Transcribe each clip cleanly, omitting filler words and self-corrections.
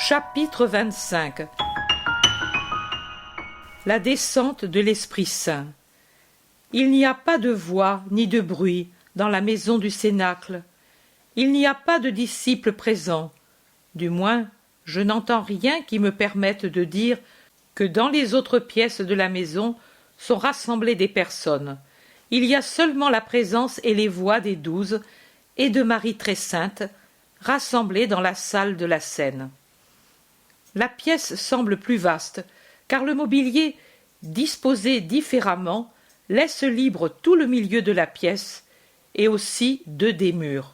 Chapitre 25. La descente de l'Esprit Saint. Il n'y a pas de voix ni de bruit dans la maison du cénacle. Il n'y a pas de disciples présents. Du moins, je n'entends rien qui me permette de dire que dans les autres pièces de la maison sont rassemblées des personnes. Il y a seulement la présence et les voix des 12 et de Marie très sainte, rassemblées dans la salle de la scène. La pièce semble plus vaste, car le mobilier, disposé différemment, laisse libre tout le milieu de la pièce et aussi 2 des murs.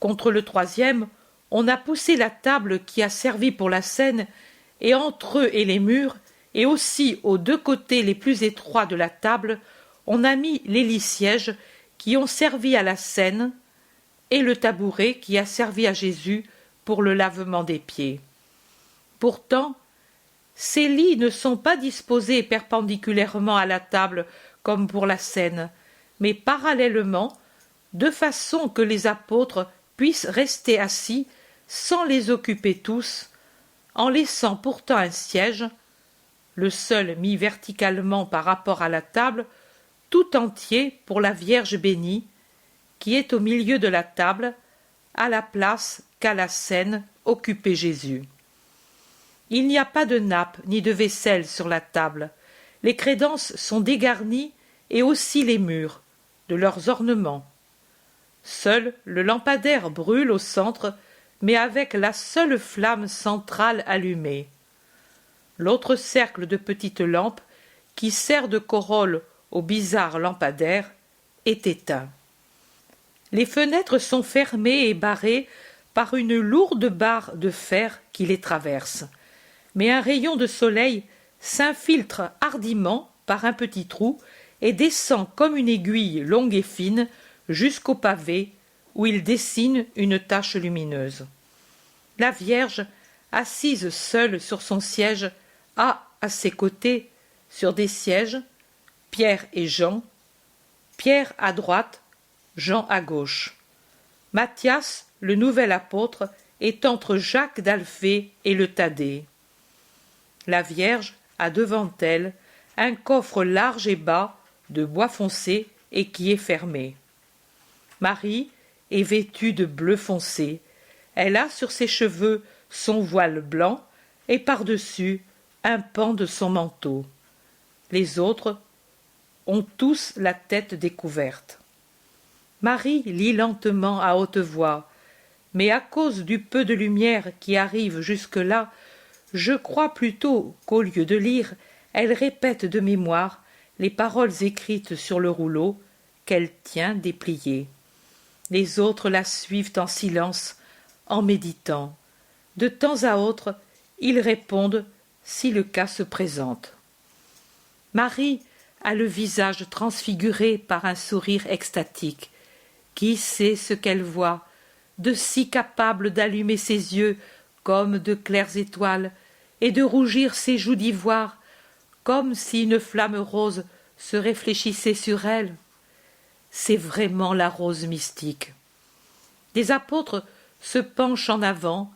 Contre le 3e, on a poussé la table qui a servi pour la scène, et entre eux et les murs, et aussi aux 2 côtés les plus étroits de la table, on a mis les lits-sièges qui ont servi à la scène et le tabouret qui a servi à Jésus pour le lavement des pieds. Pourtant, ces lits ne sont pas disposés perpendiculairement à la table comme pour la scène, mais parallèlement, de façon que les apôtres puissent rester assis sans les occuper tous, en laissant pourtant un siège, le seul mis verticalement par rapport à la table, tout entier pour la Vierge bénie, qui est au milieu de la table, à la place qu'à la scène occupait Jésus. Il n'y a pas de nappe ni de vaisselle sur la table. Les crédences sont dégarnies et aussi les murs, de leurs ornements. Seul le lampadaire brûle au centre, mais avec la seule flamme centrale allumée. L'autre cercle de petites lampes, qui sert de corolle au bizarre lampadaire, est éteint. Les fenêtres sont fermées et barrées par une lourde barre de fer qui les traverse. Mais un rayon de soleil s'infiltre hardiment par un petit trou et descend comme une aiguille longue et fine jusqu'au pavé où il dessine une tache lumineuse. La Vierge, assise seule sur son siège, a à ses côtés, sur des sièges, Pierre et Jean, Pierre à droite, Jean à gauche. Matthias, le nouvel apôtre, est entre Jacques d'Alphée et le Thaddée. La Vierge a devant elle un coffre large et bas de bois foncé et qui est fermé. Marie est vêtue de bleu foncé. Elle a sur ses cheveux son voile blanc et par-dessus un pan de son manteau. Les autres ont tous la tête découverte. Marie lit lentement à haute voix, mais à cause du peu de lumière qui arrive jusque-là, je crois plutôt qu'au lieu de lire, elle répète de mémoire les paroles écrites sur le rouleau qu'elle tient déplié. Les autres la suivent en silence, en méditant. De temps à autre, ils répondent si le cas se présente. Marie a le visage transfiguré par un sourire extatique. Qui sait ce qu'elle voit, de si capable d'allumer ses yeux comme de claires étoiles, et de rougir ses joues d'ivoire, comme si une flamme rose se réfléchissait sur elle. C'est vraiment la rose mystique. Des apôtres se penchent en avant,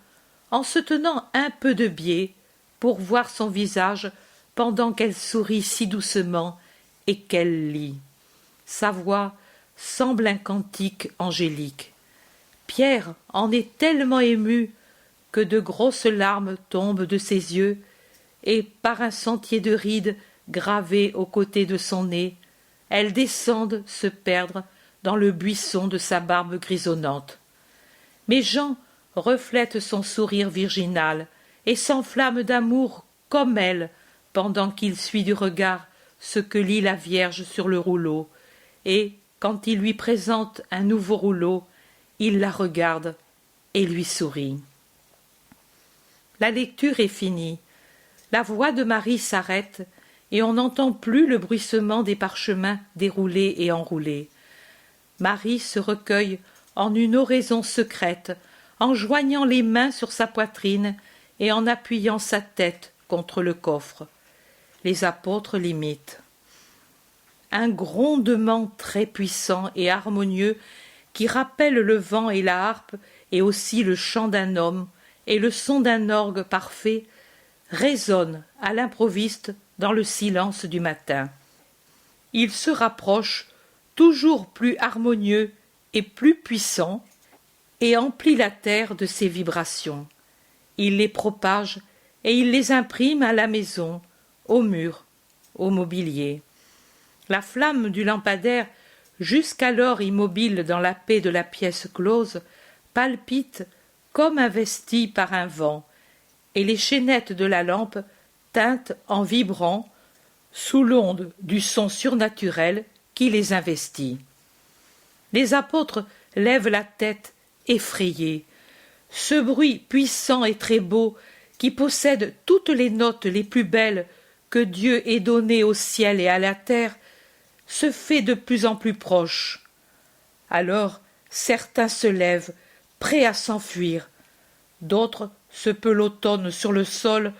en se tenant un peu de biais, pour voir son visage pendant qu'elle sourit si doucement et qu'elle lit. Sa voix semble un cantique angélique. Pierre en est tellement ému que de grosses larmes tombent de ses yeux, et par un sentier de rides gravé aux côtés de son nez, elles descendent se perdre dans le buisson de sa barbe grisonnante. Mais Jean reflète son sourire virginal et s'enflamme d'amour comme elle pendant qu'il suit du regard ce que lit la Vierge sur le rouleau, et, quand il lui présente un nouveau rouleau, il la regarde et lui sourit. La lecture est finie. La voix de Marie s'arrête et on n'entend plus le bruissement des parchemins déroulés et enroulés. Marie se recueille en une oraison secrète, en joignant les mains sur sa poitrine et en appuyant sa tête contre le coffre. Les apôtres l'imitent. Un grondement très puissant et harmonieux qui rappelle le vent et la harpe et aussi le chant d'un homme et le son d'un orgue parfait résonnent à l'improviste dans le silence du matin. Il se rapproche, toujours plus harmonieux et plus puissant, et emplit la terre de ses vibrations. Il les propage et il les imprime à la maison, aux murs, au mobilier. La flamme du lampadaire, jusqu'alors immobile dans la paix de la pièce close, palpite comme investie par un vent, et les chaînettes de la lampe tintent en vibrant sous l'onde du son surnaturel qui les investit. Les apôtres lèvent la tête effrayés. Ce bruit puissant et très beau, qui possède toutes les notes les plus belles que Dieu ait données au ciel et à la terre, se fait de plus en plus proche. Alors certains se lèvent, prêts à s'enfuir. D'autres se pelotonnent sur le sol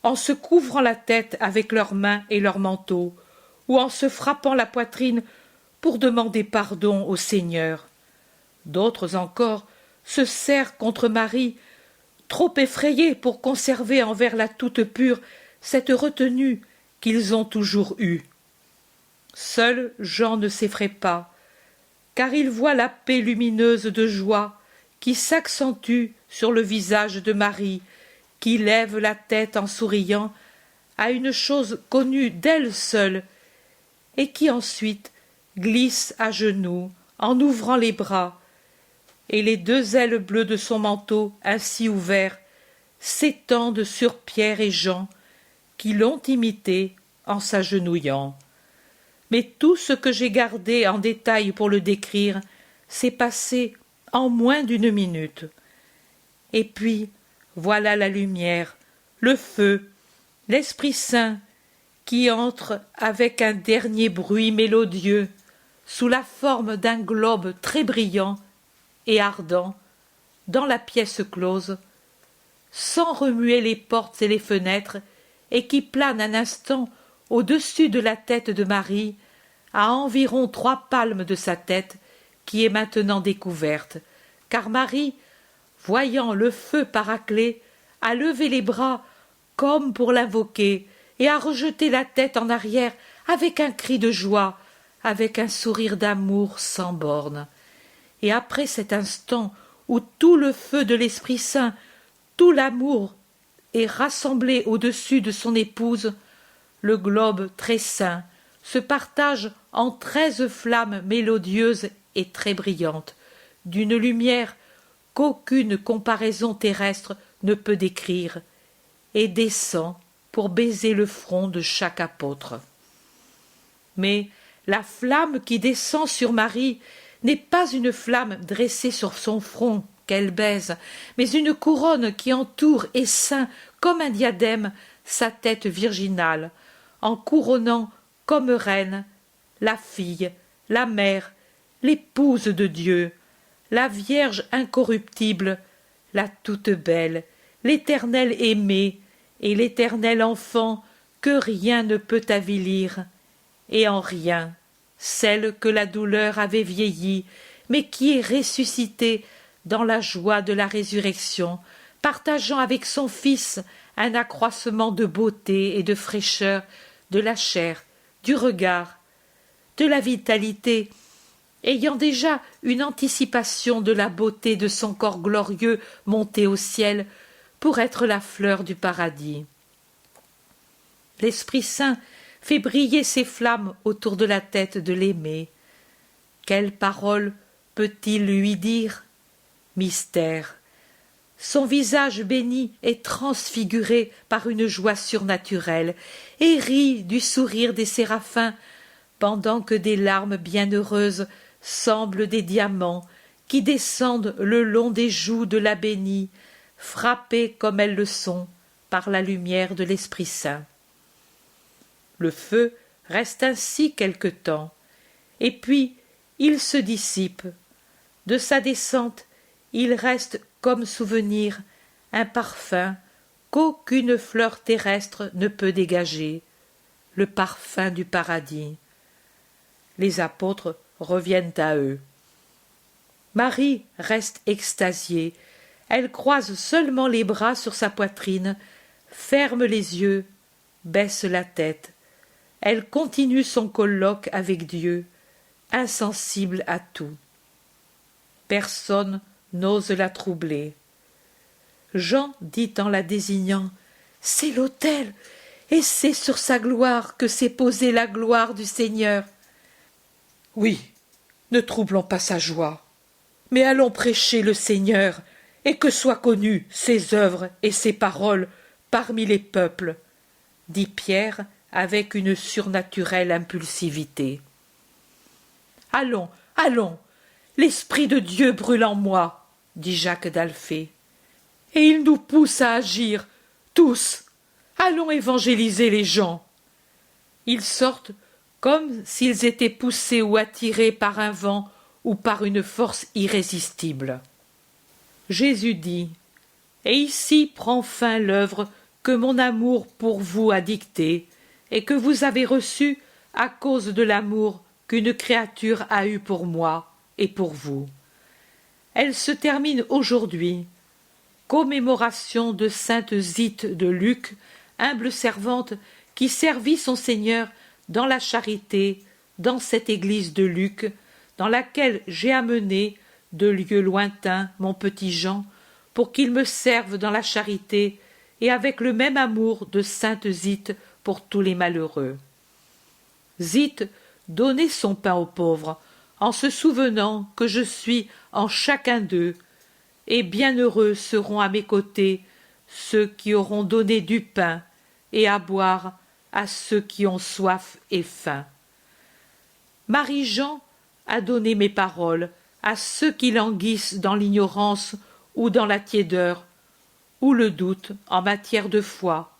en se couvrant la tête avec leurs mains et leurs manteaux, ou en se frappant la poitrine pour demander pardon au Seigneur. D'autres encore se serrent contre Marie, trop effrayés pour conserver envers la toute pure cette retenue qu'ils ont toujours eue. Seul Jean ne s'effraie pas, car il voit la paix lumineuse de joie qui s'accentue sur le visage de Marie, qui lève la tête en souriant à une chose connue d'elle seule, et qui ensuite glisse à genoux en ouvrant les bras, et les deux ailes bleues de son manteau ainsi ouvert s'étendent sur Pierre et Jean, qui l'ont imité en s'agenouillant. Mais tout ce que j'ai gardé en détail pour le décrire s'est passé en moins d'une minute. Et puis, voilà la lumière, le feu, l'Esprit Saint qui entre avec un dernier bruit mélodieux sous la forme d'un globe très brillant et ardent dans la pièce close, sans remuer les portes et les fenêtres, et qui plane un instant au-dessus de la tête de Marie, à environ 3 palmes de sa tête, qui est maintenant découverte, car Marie, voyant le feu Paraclet, a levé les bras comme pour l'invoquer, et a rejeté la tête en arrière avec un cri de joie, avec un sourire d'amour sans bornes. Et après cet instant où tout le feu de l'Esprit Saint, tout l'amour est rassemblé au-dessus de son épouse, le globe très saint se partage en 13 flammes mélodieuses et très brillantes, d'une lumière qu'aucune comparaison terrestre ne peut décrire, et descend pour baiser le front de chaque apôtre. Mais la flamme qui descend sur Marie n'est pas une flamme dressée sur son front qu'elle baise, mais une couronne qui entoure et ceint comme un diadème sa tête virginale, en couronnant comme reine la fille, la mère, l'épouse de Dieu, la Vierge incorruptible, la toute belle, l'éternelle aimée et l'éternel enfant que rien ne peut avilir, et en rien celle que la douleur avait vieillie, mais qui est ressuscitée dans la joie de la résurrection, partageant avec son Fils un accroissement de beauté et de fraîcheur, de la chair, du regard, de la vitalité, ayant déjà une anticipation de la beauté de son corps glorieux monté au ciel pour être la fleur du paradis. L'Esprit Saint fait briller ses flammes autour de la tête de l'aimé. Quelle parole peut-il lui dire? Mystère. Son visage béni est transfiguré par une joie surnaturelle et rit du sourire des séraphins, pendant que des larmes bienheureuses semblent des diamants qui descendent le long des joues de la bénie, frappées comme elles le sont par la lumière de l'Esprit Saint. Le feu reste ainsi quelque temps, et puis il se dissipe. De sa descente, il reste comme souvenir un parfum qu'aucune fleur terrestre ne peut dégager, le parfum du paradis. Les apôtres reviennent à eux. Marie reste extasiée, Elle croise seulement les bras sur sa poitrine, ferme les yeux, baisse la tête. Elle continue son colloque avec Dieu, insensible à tout. Personne n'ose la troubler. Jean dit en la désignant: « C'est l'autel, et c'est sur sa gloire que s'est posée la gloire du Seigneur. » Oui, ne troublons pas sa joie, mais allons prêcher le Seigneur, et que soient connues ses œuvres et ses paroles parmi les peuples, dit Pierre avec une surnaturelle impulsivité. Allons, allons, l'Esprit de Dieu brûle en moi, dit Jacques d'Alphée, et il nous pousse à agir, tous. Allons évangéliser les gens. Ils sortent comme s'ils étaient poussés ou attirés par un vent ou par une force irrésistible. Jésus dit: « Et ici prend fin l'œuvre que mon amour pour vous a dictée et que vous avez reçue à cause de l'amour qu'une créature a eu pour moi et pour vous. Elle se termine aujourd'hui. Commémoration de sainte Zite de Luc, humble servante qui servit son Seigneur dans la charité, dans cette église de Luc, dans laquelle j'ai amené, de lieux lointains, mon petit Jean, pour qu'il me serve dans la charité, et avec le même amour de sainte Zite pour tous les malheureux. » Zite donnait son pain aux pauvres, en se souvenant que je suis en chacun d'eux, et bienheureux seront à mes côtés ceux qui auront donné du pain et à boire à ceux qui ont soif et faim. Marie-Jean a donné mes paroles à ceux qui languissent dans l'ignorance ou dans la tiédeur, ou le doute en matière de foi,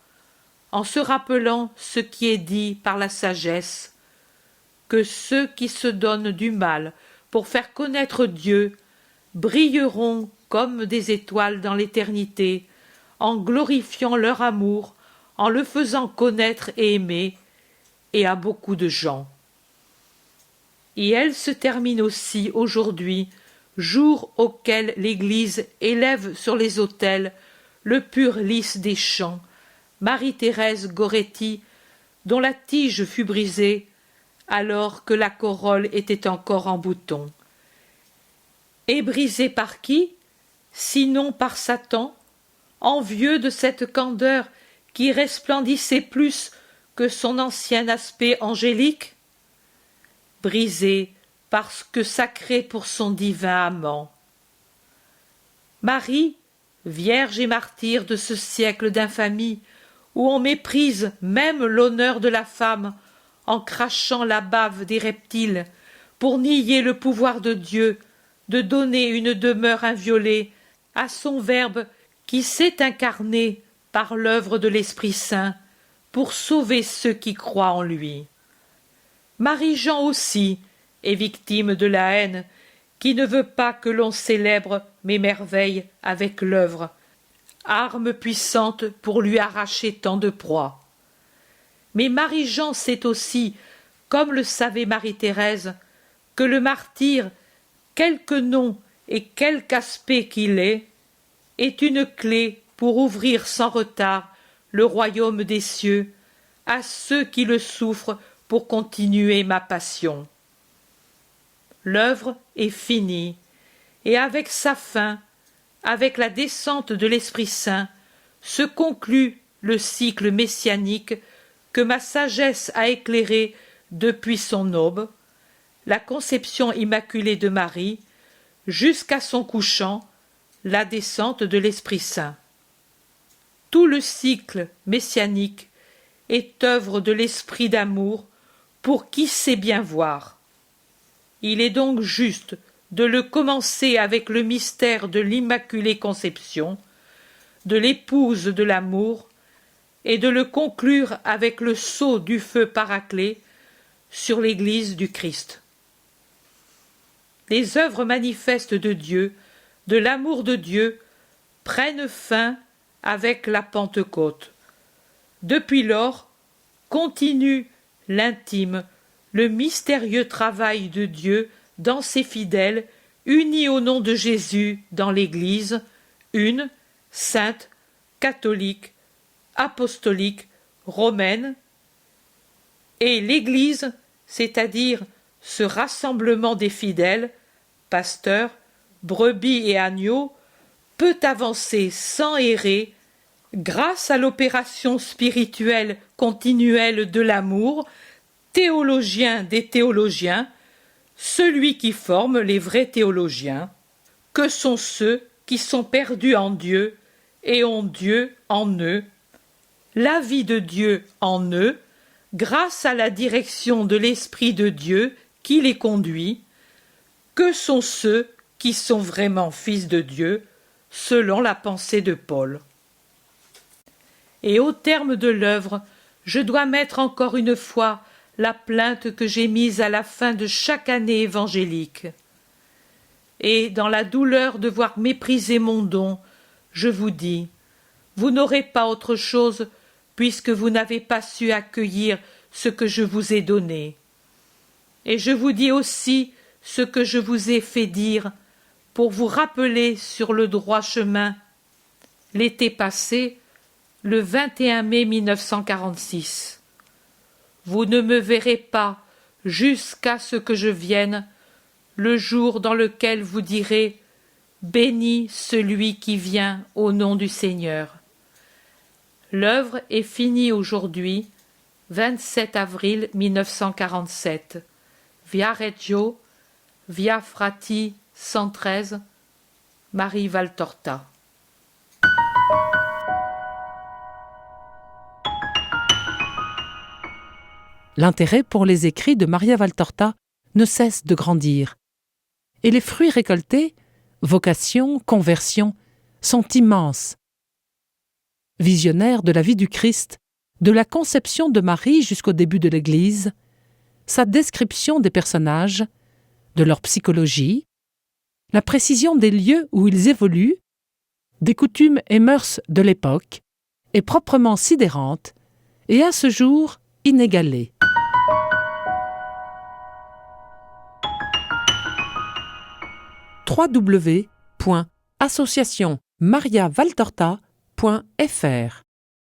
en se rappelant ce qui est dit par la sagesse, que ceux qui se donnent du mal pour faire connaître Dieu brilleront comme des étoiles dans l'éternité, en glorifiant leur amour, en le faisant connaître et aimer, et à beaucoup de gens. Et elle se termine aussi aujourd'hui, jour auquel l'Église élève sur les autels le pur lys des champs, Marie-Thérèse Goretti, dont la tige fut brisée alors que la corolle était encore en bouton. Et brisée par qui, sinon par Satan, envieux de cette candeur qui resplendissait plus que son ancien aspect angélique? Brisée parce que sacrée pour son divin amant. Marie, vierge et martyre de ce siècle d'infamie, où on méprise même l'honneur de la femme en crachant la bave des reptiles, pour nier le pouvoir de Dieu de donner une demeure inviolée à son Verbe qui s'est incarné par l'œuvre de l'Esprit Saint pour sauver ceux qui croient en lui. Marie-Jean aussi est victime de la haine qui ne veut pas que l'on célèbre mes merveilles avec l'œuvre, arme puissante pour lui arracher tant de proies. Mais Marie-Jean sait aussi, comme le savait Marie-Thérèse, que le martyr, quelque nom et quelque aspect qu'il est une clé pour ouvrir sans retard le royaume des cieux à ceux qui le souffrent pour continuer ma passion. L'œuvre est finie, et avec sa fin, avec la descente de l'Esprit Saint, se conclut le cycle messianique que ma sagesse a éclairé depuis son aube, la conception immaculée de Marie, jusqu'à son couchant, la descente de l'Esprit Saint. Tout le cycle messianique est œuvre de l'esprit d'amour pour qui sait bien voir. Il est donc juste de le commencer avec le mystère de l'Immaculée Conception, de l'épouse de l'amour, et de le conclure avec le sceau du feu Paraclet sur l'Église du Christ. Les œuvres manifestes de Dieu, de l'amour de Dieu, prennent fin avec la Pentecôte. Depuis lors, continue l'intime, le mystérieux travail de Dieu dans ses fidèles, unis au nom de Jésus dans l'Église, une, sainte, catholique, apostolique, romaine, et l'Église, c'est-à-dire ce rassemblement des fidèles, pasteurs, brebis et agneaux, peut avancer sans errer grâce à l'opération spirituelle continuelle de l'amour, théologien des théologiens, celui qui forme les vrais théologiens, que sont ceux qui sont perdus en Dieu et ont Dieu en eux, la vie de Dieu en eux, grâce à la direction de l'Esprit de Dieu qui les conduit, que sont ceux qui sont vraiment fils de Dieu, selon la pensée de Paul. Et au terme de l'œuvre, je dois mettre encore une fois la plainte que j'ai mise à la fin de chaque année évangélique. Et dans la douleur de voir mépriser mon don, je vous dis, vous n'aurez pas autre chose puisque vous n'avez pas su accueillir ce que je vous ai donné. Et je vous dis aussi ce que je vous ai fait dire pour vous rappeler sur le droit chemin. L'été passé, le 21 mai 1946. Vous ne me verrez pas jusqu'à ce que je vienne, le jour dans lequel vous direz « Béni celui qui vient au nom du Seigneur ». L'œuvre est finie aujourd'hui, 27 avril 1947, via Reggio, via Frati 113, Marie Valtorta. L'intérêt pour les écrits de Maria Valtorta ne cesse de grandir. Et les fruits récoltés, vocation, conversion, sont immenses. Visionnaire de la vie du Christ, de la conception de Marie jusqu'au début de l'Église, sa description des personnages, de leur psychologie, la précision des lieux où ils évoluent, des coutumes et mœurs de l'époque, est proprement sidérante et à ce jour inégalée. www.associationmariavaltorta.fr